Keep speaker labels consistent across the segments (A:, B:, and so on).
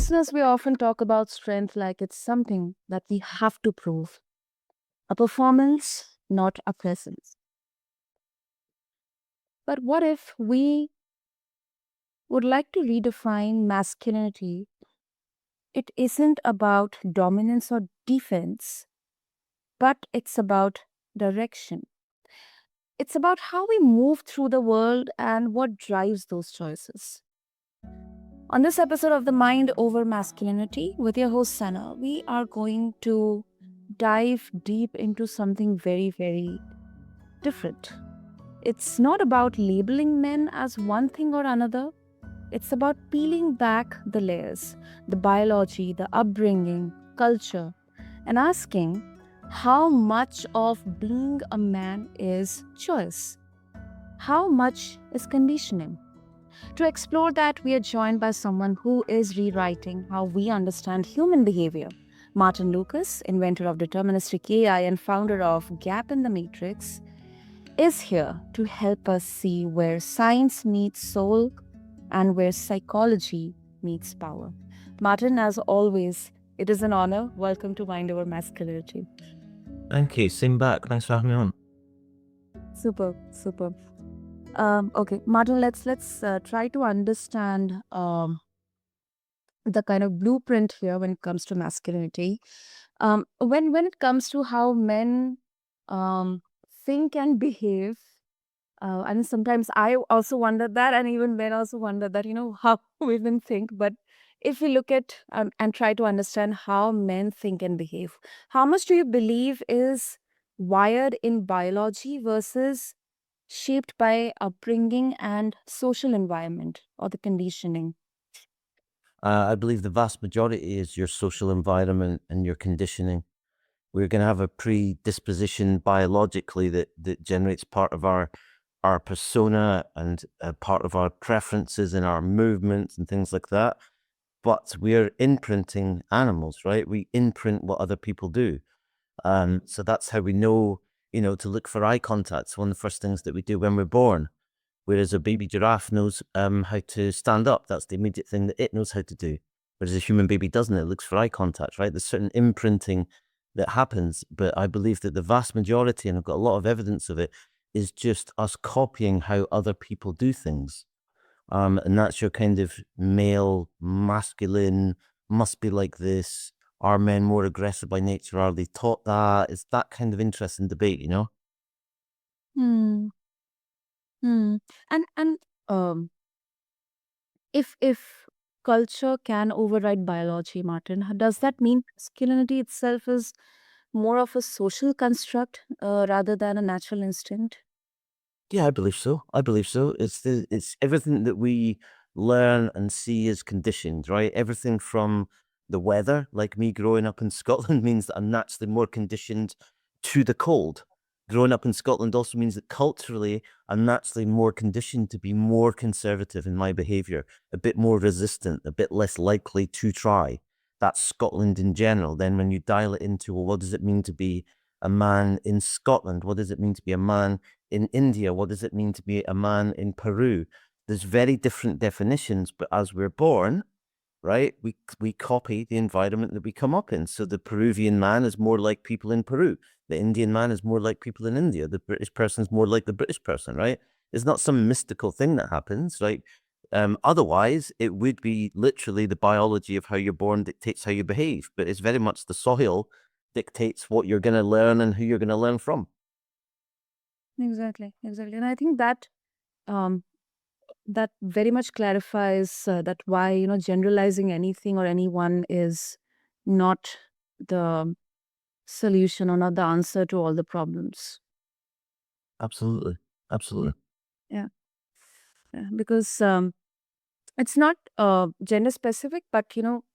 A: Listeners, we often talk about strength like it's something that we have to prove, a performance, not a presence. But what if we would like to redefine masculinity? It isn't about dominance or defense, but it's about direction. It's about how we move through the world and what drives those choices. On this episode of the Mind Over Masculinity with your host Sana, we are going to dive deep into something very, very different. It's not about labeling men as one thing or another. It's about peeling back the layers, the biology, the upbringing, culture, and asking how much of being a man is choice, how much is conditioning. To explore that, we are joined by someone who is rewriting how we understand human behavior. Martin Lucas, inventor of deterministic AI and founder of Gap in the Matrix, is here to help us see where science meets soul and where psychology meets power. Martin, as always, it is an honor. Welcome to Mind Over Masculinity.
B: Thank you. Same back. Thanks for having me on.
A: Super, super. Okay, Martin, let's try to understand the kind of blueprint here when it comes to masculinity. When it comes to how men think and behave, and sometimes I also wonder that, and even men also wonder that, how women think. But if we look at and try to understand how men think and behave, how much do you believe is wired in biology versus shaped by upbringing and social environment or the conditioning?
B: I believe the vast majority is your social environment and your conditioning. We're going to have a predisposition biologically that generates part of our persona and part of our preferences and our movements and things like that. But we're imprinting animals, right? We imprint what other people do. So that's how we know, to look for eye contact. It's one of the first things that we do when we're born. Whereas a baby giraffe knows how to stand up. That's the immediate thing that it knows how to do. Whereas a human baby doesn't. It looks for eye contact, right? There's certain imprinting that happens. But I believe that the vast majority, and I've got a lot of evidence of it, is just us copying how other people do things. And that's your kind of male, masculine, must be like this. Are men more aggressive by nature? Are they taught that? It's that kind of interesting debate,
A: Hmm. Hmm. And um, if culture can override biology, Martin, does that mean masculinity itself is more of a social construct rather than a natural instinct?
B: Yeah, I believe so. I believe so. It's everything that we learn and see is conditioned, right? Everything from the weather, like me growing up in Scotland, means that I'm naturally more conditioned to the cold. Growing up in Scotland also means that culturally, I'm naturally more conditioned to be more conservative in my behavior, a bit more resistant, a bit less likely to try. That's Scotland in general. Then when you dial it into, well, what does it mean to be a man in Scotland? What does it mean to be a man in India? What does it mean to be a man in Peru? There's very different definitions, but as we're born, right, we copy the environment that we come up in. So the Peruvian man is more like people in Peru. The Indian man is more like people in India. The British person is more like the British person, right? It's not some mystical thing that happens, right? Otherwise, it would be literally the biology of how you're born dictates how you behave, but it's very much the soil dictates what you're going to learn and who you're going to learn from.
A: Exactly, exactly. And I think that um, that very much clarifies that why generalizing anything or anyone is not the solution or not the answer to all the problems.
B: Absolutely.
A: Yeah,
B: Absolutely.
A: yeah, yeah. Because it's not gender specific, but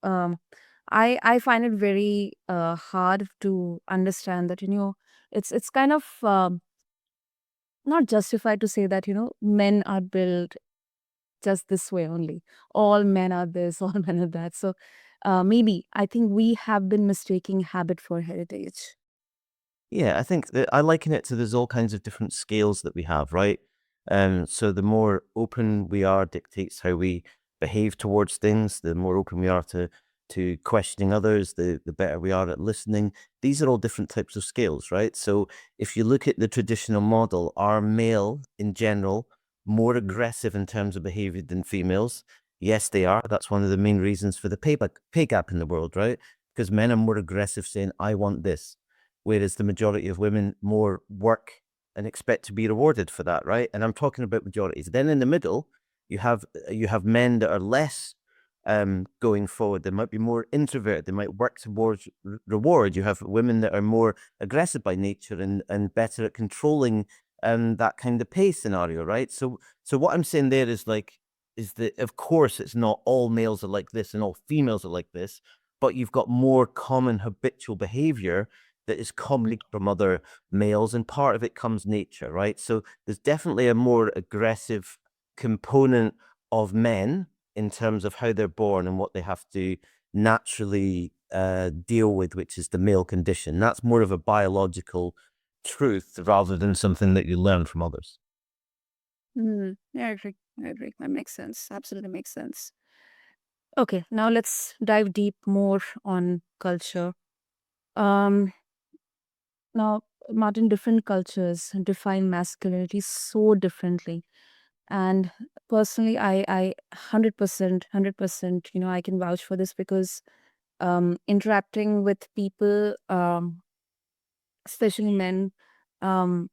A: I find it very hard to understand that it's kind of not justified to say that men are built just this way only. All men are this, all men are that. So maybe I think we have been mistaking habit for heritage.
B: Yeah, I think that I liken it to there's all kinds of different scales that we have, right? So the more open we are dictates how we behave towards things. The more open we are to to questioning others, the better we are at listening. These are all different types of scales, right? So if you look at the traditional model, are male in general more aggressive in terms of behavior than females? Yes, they are. That's one of the main reasons for the pay gap in the world, right? Because men are more aggressive saying, I want this, whereas the majority of women more work and expect to be rewarded for that, right? And I'm talking about majorities. Then in the middle, you have men that are less going forward. They might be more introverted. They might work towards reward. You have women that are more aggressive by nature and better at controlling that kind of pay scenario, right? So what I'm saying there is like is that of course it's not all males are like this and all females are like this, but you've got more common habitual behavior that is copied from other males, and part of it comes nature, right? So there's definitely a more aggressive component of men in terms of how they're born and what they have to naturally deal with, which is the male condition. That's more of a biological truth rather than something that you learn from others.
A: Yeah, I agree. I agree. That makes sense. Absolutely makes sense. Okay, now let's dive deep more on culture. Um, Now, Martin, different cultures define masculinity so differently. And personally, I 100%, I can vouch for this because interacting with people, especially men, um,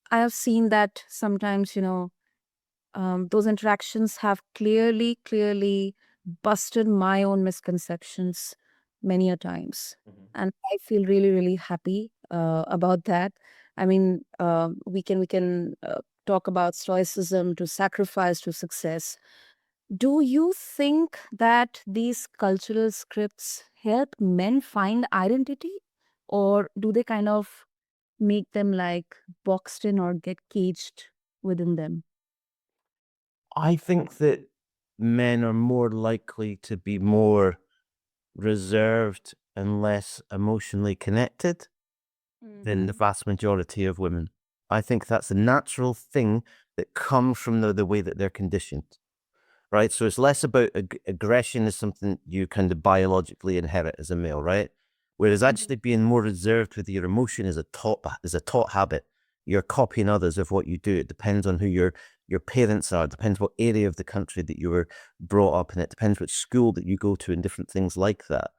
A: I have seen that sometimes, those interactions have clearly busted my own misconceptions many a times. And I feel really happy about that. I mean, we can talk about stoicism to sacrifice to success. Do you think that these cultural scripts help men find identity, or do they kind of make them like boxed in or get caged within them?
B: I think that men are more likely to be more reserved and less emotionally connected than the vast majority of women. I think that's a natural thing that comes from the way that they're conditioned, right? So it's less about aggression as something you kind of biologically inherit as a male, right? Whereas actually being more reserved with your emotion is a taught habit. You're copying others of what you do. It depends on who your parents are. It depends what area of the country that you were brought up in. It depends which school that you go to and different things like that.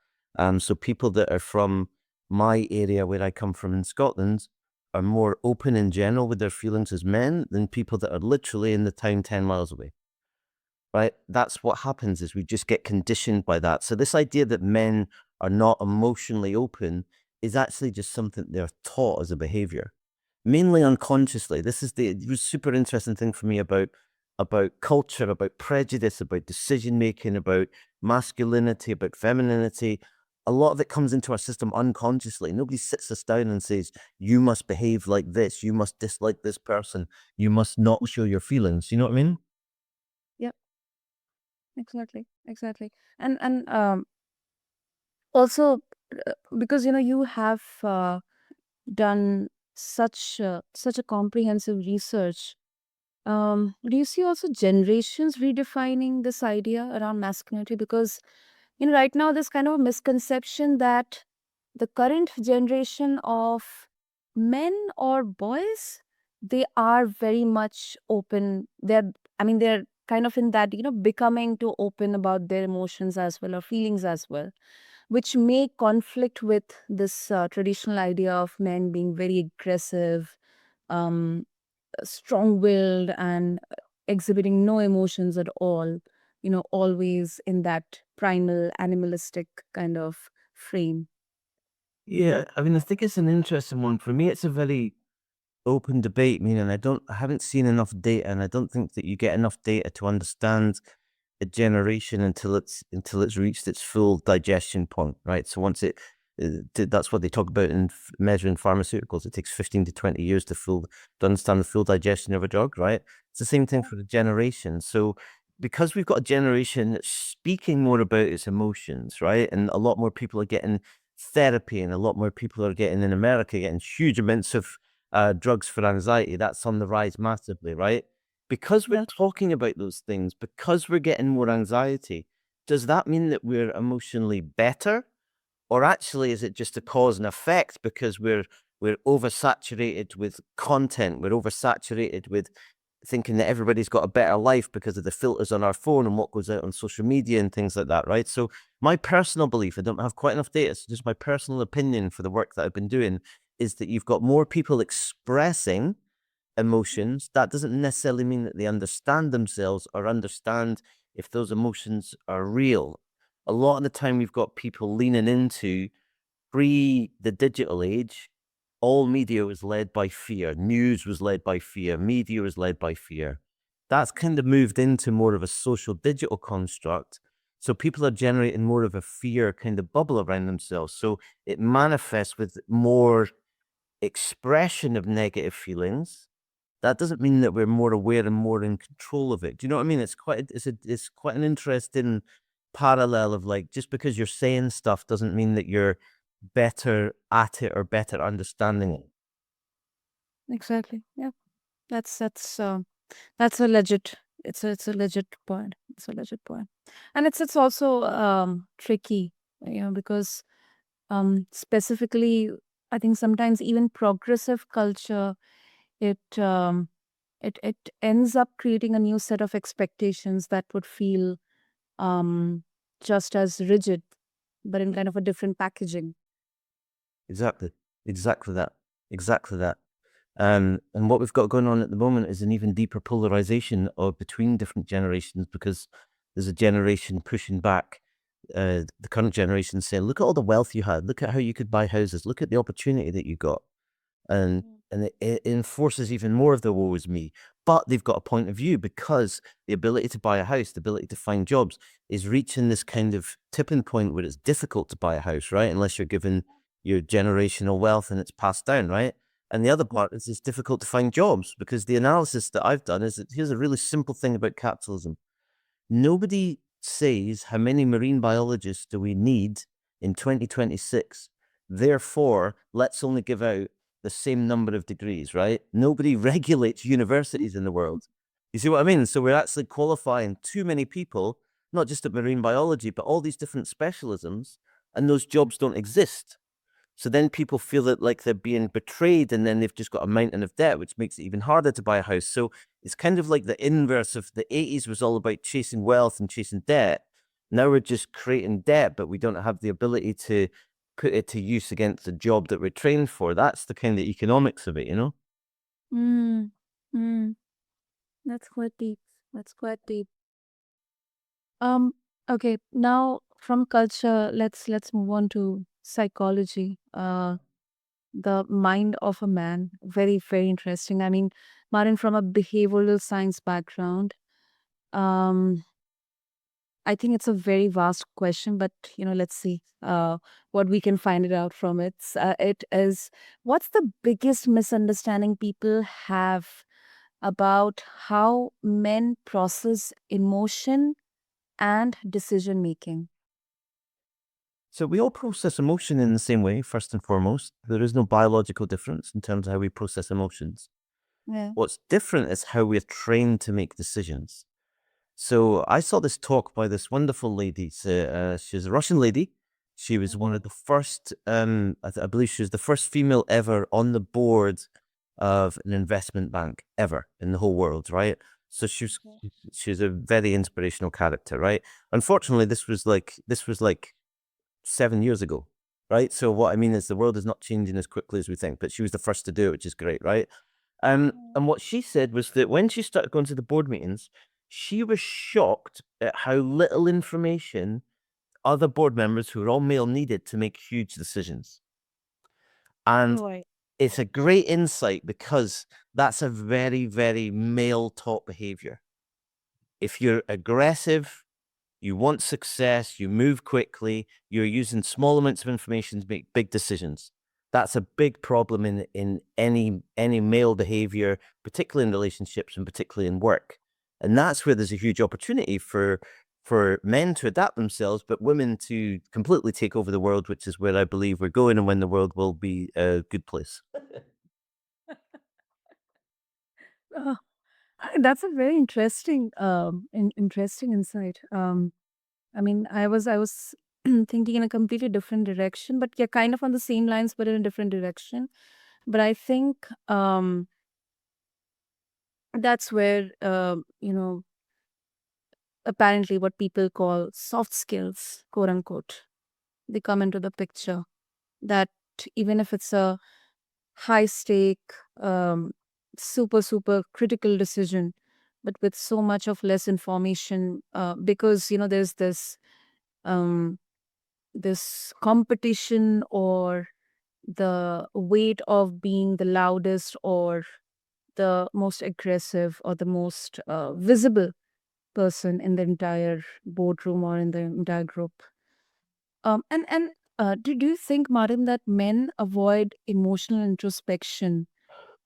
B: So people that are from my area where I come from in Scotland are more open in general with their feelings as men than people that are literally in the town 10 miles away, right? That's what happens is we just get conditioned by that. So this idea that men are not emotionally open is actually just something they're taught as a behavior, mainly unconsciously. This is the super interesting thing for me about culture, about prejudice, about decision making, about masculinity, about femininity. A lot of it comes into our system unconsciously. Nobody sits us down and says, you must behave like this, you must dislike this person, you must not show your feelings. You know what I mean?
A: Yep, exactly. And also because you have done such a comprehensive research. Do you see also generations redefining this idea around masculinity? Because right now there's kind of a misconception that the current generation of men or boys, they are very much open. They're kind of in that becoming to open about their emotions as well or feelings as well, which may conflict with this traditional idea of men being very aggressive, um, strong-willed, and exhibiting no emotions at all. Always in that primal animalistic kind of frame.
B: Yeah, I mean, I think it's an interesting one. For me, it's a very open debate, meaning I haven't seen enough data, and I don't think that you get enough data to understand a generation until it's reached its full digestion point, right? So once that's what they talk about in measuring pharmaceuticals. It takes 15 to 20 years to understand the full digestion of a drug, right? It's the same thing for the generation. So because we've got a generation that's speaking more about its emotions, right? And a lot more people are getting therapy, and a lot more people are getting in America getting huge amounts of drugs for anxiety. That's on the rise massively, right? Because we're
A: Yeah.
B: talking about those things, because we're getting more anxiety, Does that mean that we're emotionally better? Or actually, is it just a cause and effect because we're oversaturated with content? We're oversaturated with thinking that everybody's got a better life because of the filters on our phone and what goes out on social media and things like that, right? So my personal belief, I don't have quite enough data, so just my personal opinion for the work that I've been doing is that you've got more people expressing emotions. That doesn't necessarily mean that they understand themselves or understand if those emotions are real. A lot of the time, we've got people leaning into pre the digital age. All media was led by fear. News was led by fear. Media was led by fear. That's kind of moved into more of a social digital construct. So people are generating more of a fear kind of bubble around themselves. So it manifests with more expression of negative feelings. That doesn't mean that we're more aware and more in control of it. Do you know what I mean? It's quite an interesting parallel of like just because you're saying stuff doesn't mean that you're better at it or better understanding it.
A: Exactly. Yeah. That's a legit. It's a legit point. It's a legit point, and it's also tricky, because specifically, I think sometimes even progressive culture, it it ends up creating a new set of expectations that would feel um just as rigid, but in kind of a different packaging.
B: Exactly. Exactly that. Exactly that. And what we've got going on at the moment is an even deeper polarization of between different generations because there's a generation pushing back the current generation saying, look at all the wealth you had, look at how you could buy houses, look at the opportunity that you got. and
A: Mm.
B: and it enforces even more of the woe is me. But they've got a point of view because the ability to buy a house, the ability to find jobs, is reaching this kind of tipping point where it's difficult to buy a house, right? Unless you're given your generational wealth and it's passed down, right? And the other part is it's difficult to find jobs because the analysis that I've done is that here's a really simple thing about capitalism. Nobody says how many marine biologists do we need in 2026. Therefore, let's only give out the same number of degrees, right? Nobody regulates universities in the world. You see what I mean? So we're actually qualifying too many people, not just at marine biology, but all these different specialisms, and those jobs don't exist. So then people feel that like they're being betrayed and then they've just got a mountain of debt, which makes it even harder to buy a house. So it's kind of like the inverse of the 80s was all about chasing wealth and chasing debt. Now we're just creating debt, but we don't have the ability to put it to use against the job that we're trained for. That's the kind of economics of it, you know?
A: Mm. Mm. That's quite deep. That's quite deep. Um, okay, now from culture, let's move on to psychology. The mind of a man. Very, very interesting. I mean, Marin, from a behavioral science background, um, I think it's a very vast question, but let's see what we can find it out from it. It is, what's the biggest misunderstanding people have about how men process emotion and decision making?
B: So we all process emotion in the same way, first and foremost. There is no biological difference in terms of how we process emotions.
A: Yeah.
B: What's different is how we're trained to make decisions. So I saw this talk by this wonderful lady. She's a Russian lady. She was one of the first, I believe she was the first female ever on the board of an investment bank ever in the whole world, right? So she was a very inspirational character, right? Unfortunately, this was like 7 years ago, right? So what I mean is the world is not changing as quickly as we think, but she was the first to do it, which is great, right? And what she said was that when she started going to the board meetings, she was shocked at how little information other board members who were all male needed to make huge decisions. And
A: Right.
B: it's a great insight because that's a very, very male taught behavior. If you're aggressive, you want success, you move quickly, you're using small amounts of information to make big decisions. That's a big problem in any male behavior, particularly in relationships and particularly in work. And that's where there's a huge opportunity for men to adapt themselves, but women to completely take over the world, which is where I believe we're going and when the world will be a good place.
A: That's a very interesting, interesting insight. I mean, I was thinking in a completely different direction, but yeah, kind of on the same lines, but in a different direction. But I think that's where apparently what people call soft skills, quote unquote, they come into the picture. That even if it's a high stake, um, super critical decision, but with so much of less information, because there's um, this competition or the weight of being the loudest or the most aggressive or the most visible person in the entire boardroom or in the entire group. And do you think, Martin, that men avoid emotional introspection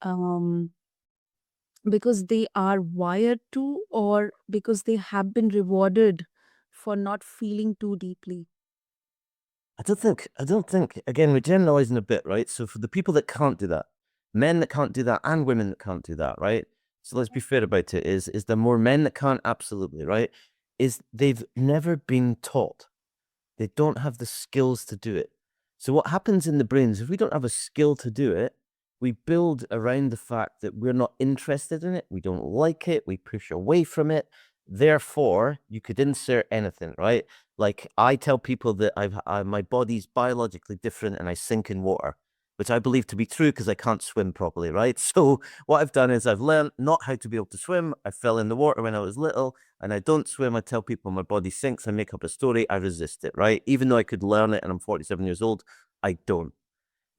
A: um, because they are wired to, or because they have been rewarded for not feeling too deeply?
B: I don't think, again, we're generalizing a bit, right? So for the people that can't do that, men that can't do that and women that can't do that, right? So let's be fair about it. Is there more men that can't? Absolutely, right? Is they've never been taught. They don't have the skills to do it. So what happens in the brains, if we don't have a skill to do it, we build around the fact that we're not interested in it, we don't like it, we push away from it. Therefore, you could insert anything, right? Like I tell people that my body's biologically different and I sink in water, which I believe to be true because I can't swim properly, right? So what I've done is I've learned not how to be able to swim. I fell in the water when I was little and I don't swim. I tell people my body sinks. I make up a story. I resist it, right? Even though I could learn it and I'm 47 years old, I don't.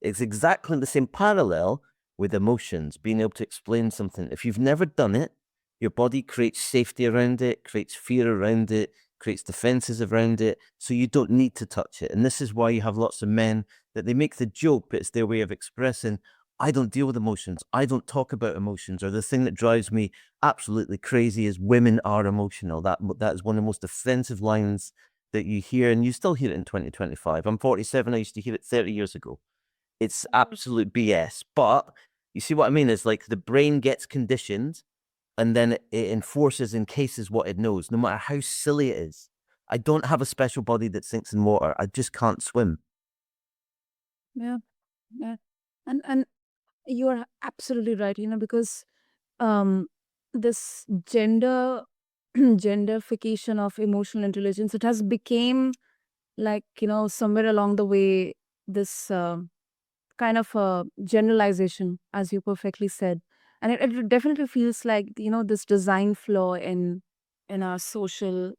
B: It's exactly the same parallel with emotions, being able to explain something. If you've never done it, your body creates safety around it, creates fear around it, creates defenses around it. So you don't need to touch it. And this is why you have lots of men that they make the joke, but it's their way of expressing, I don't deal with emotions. I don't talk about emotions. Or the thing that drives me absolutely crazy is women are emotional. That is one of the most offensive lines that you hear, and you still hear it in 2025. I'm 47. I used to hear it 30 years ago. It's absolute BS. But you see what I mean? Is like the brain gets conditioned and then it enforces and cases what it knows, no matter how silly it is. I don't have a special body that sinks in water. I just can't swim.
A: Yeah, yeah. And you are absolutely right, because um this genderification of emotional intelligence, it has become like, somewhere along the way, this kind of a generalization, as you perfectly said. And it definitely feels like, this design flaw in our social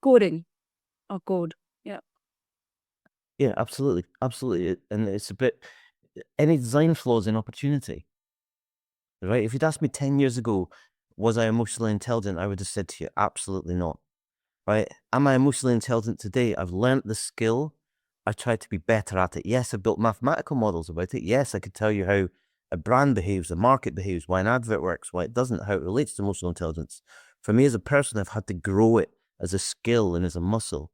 A: coding or code. Yeah.
B: Yeah, absolutely. Absolutely. And it's a bit, any design flaws in opportunity, right? If you'd asked me 10 years ago, was I emotionally intelligent? I would have said to you, absolutely not. Right? Am I emotionally intelligent today? I've learned the skill. I try to be better at it. Yes, I've built mathematical models about it. Yes, I could tell you how a brand behaves, a market behaves, why an advert works, why it doesn't, how it relates to emotional intelligence. For me as a person, I've had to grow it as a skill and as a muscle.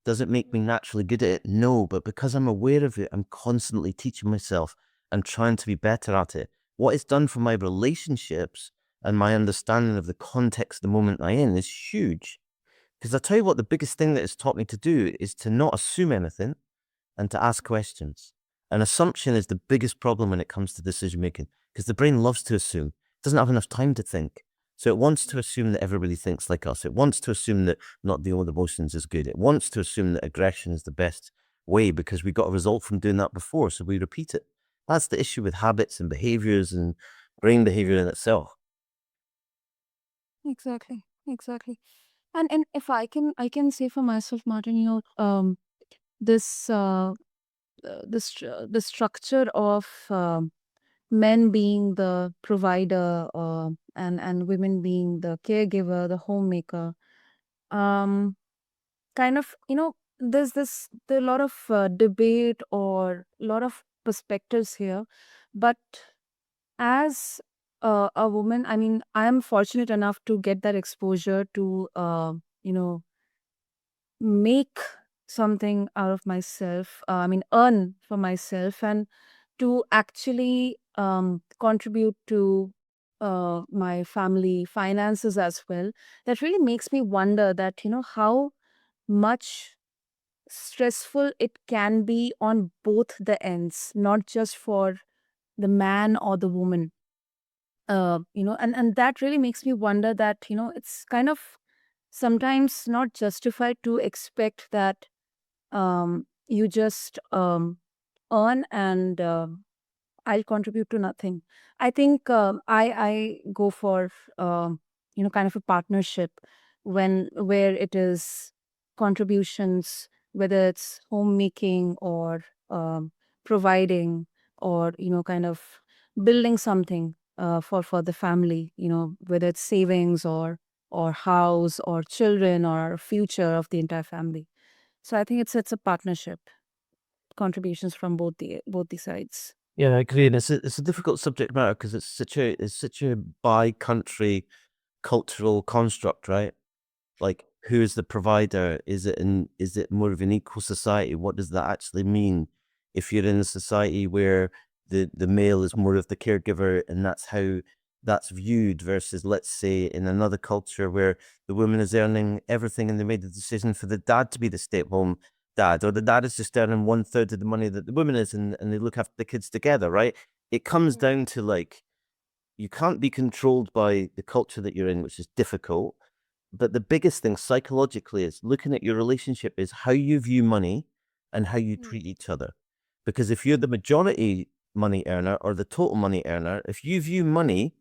B: Does it make me naturally good at it? No, but because I'm aware of it, I'm constantly teaching myself and trying to be better at it. What it's done for my relationships and my understanding of the context, the moment I'm in, is huge. Because I tell you what, the biggest thing that it's taught me to do is to not assume anything and to ask questions. An assumption is the biggest problem when it comes to decision making because the brain loves to assume. It doesn't have enough time to think. So it wants to assume that everybody thinks like us. It wants to assume that not dealing with emotions is good. It wants to assume that aggression is the best way because we got a result from doing that before. So we repeat it. That's the issue with habits and behaviors and brain behavior in itself.
A: Exactly. Exactly. And if I can say for myself, Martin, this the structure of men being the provider, and women being the caregiver, the homemaker, um kind of, there are a lot of debate or a lot of perspectives here. But as a woman, I mean, I am fortunate enough to get that exposure to you know make something out of myself, I mean, earn for myself, and to actually contribute to my family finances as well, that really makes me wonder that, how much stressful it can be on both the ends, not just for the man or the woman. And that really makes me wonder that, it's kind of sometimes not justified to expect that you just earn and I'll contribute to nothing. I think I go for kind of a partnership where it is contributions, whether it's homemaking or providing, or kind of building something for the family. Whether it's savings or house or children or future of the entire family. So I think it's a partnership, contributions from both the sides.
B: Yeah, I agree, and it's a difficult subject matter because it's such a by country cultural construct, right? Like, who is the provider? Is it more of an equal society? What does that actually mean? If you're in a society where the male is more of the caregiver and that's how that's viewed, versus, let's say, in another culture where the woman is earning everything and they made the decision for the dad to be the stay-at-home dad, or the dad is just earning one third of the money that the woman is, and they look after the kids together, right? It comes down to, like, you can't be controlled by the culture that you're in, which is difficult. But the biggest thing psychologically is looking at your relationship is how you view money and how you
A: Mm,
B: treat each other. Because if you're the majority money earner or the total money earner, if you view money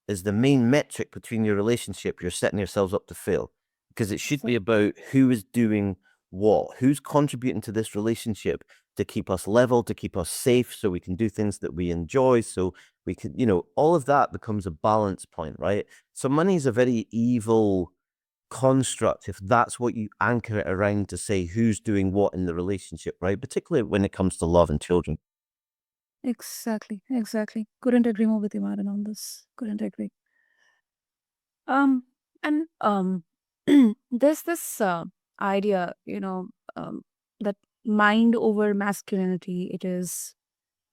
B: as the main metric between your relationship, you're setting yourselves up to fail. Because it should be
A: exactly.
B: about who is doing what, who's contributing to this relationship to keep us level, to keep us safe, so we can do things that we enjoy, so we can, all of that becomes a balance point, right? So money is a very evil construct if that's what you anchor it around to say who's doing what in the relationship, right? Particularly when it comes to love and children.
A: Exactly, exactly. Couldn't agree more with you, Martin, on this. Couldn't agree. And there's this idea, that mind over masculinity. It is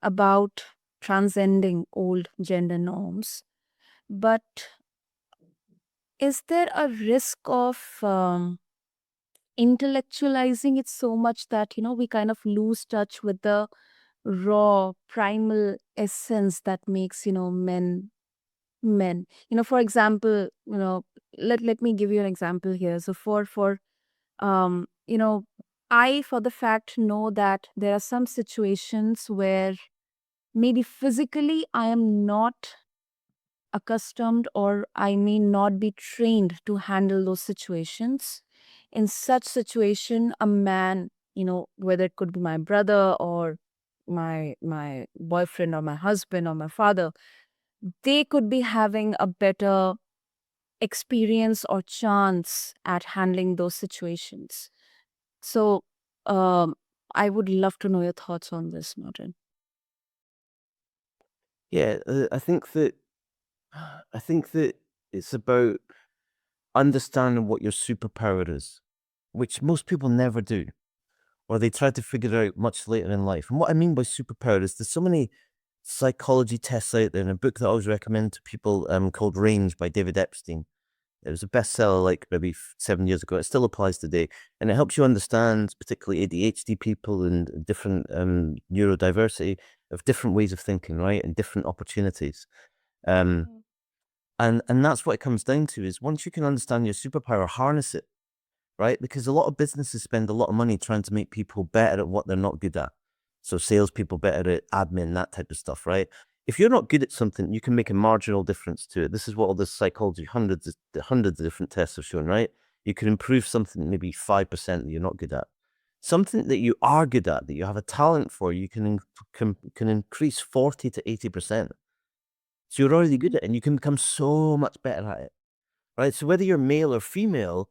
A: about transcending old gender norms. But is there a risk of intellectualizing it so much that, we kind of lose touch with the raw, primal essence that makes, men? For example, let me give you an example here. So for um you know I, for the fact, know that there are some situations where maybe physically I am not accustomed, or I may not be trained to handle those situations. In such situation, a man, whether it could be my brother or my boyfriend or my husband or my father, they could be having a better experience or chance at handling those situations. So, um, I would love to know your thoughts on this, Martin.
B: Yeah, I think that it's about understanding what your superpower is, which most people never do, or they try to figure it out much later in life. And what I mean by superpower is there's so many psychology tests out there, in a book that I always recommend to people, called Range by David Epstein. It was a bestseller like maybe 7 years ago. It still applies today, and it helps you understand, particularly ADHD people and different neurodiversity, of different ways of thinking, right, and different opportunities. Um,
A: Mm.
B: and that's what it comes down to: is once you can understand your superpower, harness it, right? Because a lot of businesses spend a lot of money trying to make people better at what they're not good at. So salespeople better at admin, that type of stuff, right? If you're not good at something, you can make a marginal difference to it. This is what all this psychology, hundreds of different tests have shown, right? You can improve something maybe 5% that you're not good at. Something that you are good at, that you have a talent for, you can increase 40 to 80%. So you're already good at it, and you can become so much better at it, right? So whether you're male or female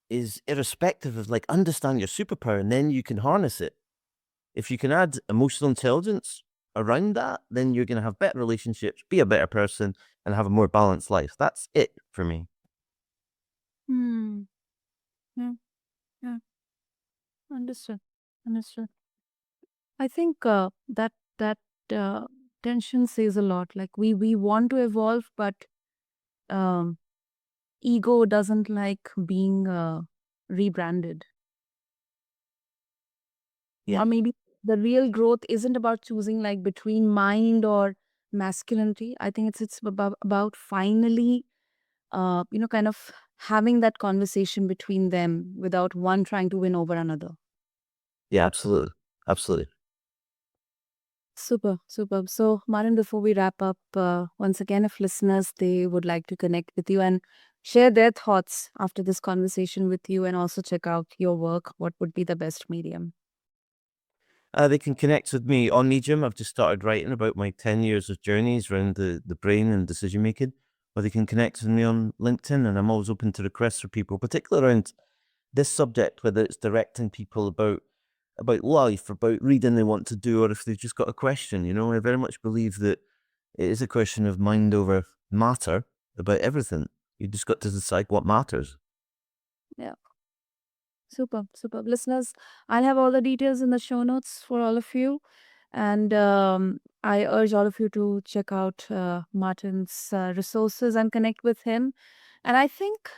B: is irrespective of, like, understand your superpower, and then you can harness it. If you can add emotional intelligence around that, then you're going to have better relationships, be a better person, and have a more balanced life. That's it for me.
A: Hmm. Yeah. Yeah. Understood. Understood. I think that uh, tension says a lot. Like we want to evolve, but um, ego doesn't like being rebranded.
B: Yeah.
A: Or maybe the real growth isn't about choosing like between mind or masculinity. I think it's about finally kind of having that conversation between them without one trying to win over another.
B: Yeah, absolutely. Absolutely.
A: Super, super. So, Marin, before we wrap up, once again, if listeners they would like to connect with you and share their thoughts after this conversation with you, and also check out your work, what would be the best medium?
B: They can connect with me on Medium. I've just started writing about my 10 years of journeys around the brain and decision making. Or they can connect with me on LinkedIn, and I'm always open to requests for people, particularly around this subject, whether it's directing people about life, about reading they want to do, or if they've just got a question. I very much believe that it is a question of mind over matter about everything. You just got to decide what matters.
A: Yeah, super, super. Listeners, I'll have all the details in the show notes for all of you. And I urge all of you to check out Martin's resources and connect with him. And I think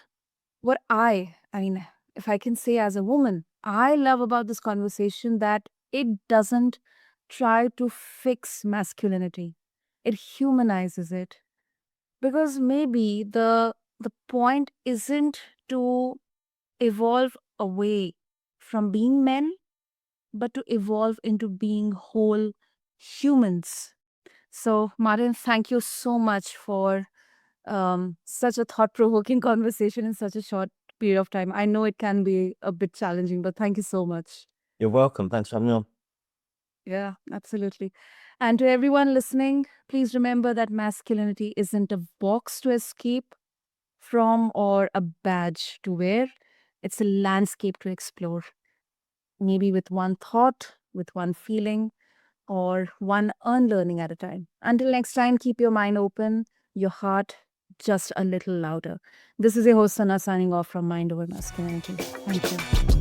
A: what I mean, if I can say as a woman, I love about this conversation that it doesn't try to fix masculinity. It humanizes it. Because maybe the point isn't to evolve away from being men, but to evolve into being whole humans. So, Martin, thank you so much for such a thought provoking conversation in such a short period of time. I know it can be a bit challenging, but thank you so much.
B: You're welcome. Thanks for having me on.
A: Yeah, absolutely. And to everyone listening, please remember that masculinity isn't a box to escape from or a badge to wear, it's a landscape to explore. Maybe with one thought, with one feeling, or one unlearning at a time. Until next time, keep your mind open, your heart just a little louder. This is your host, Sana, signing off from Mind Over Masculinity. Thank you.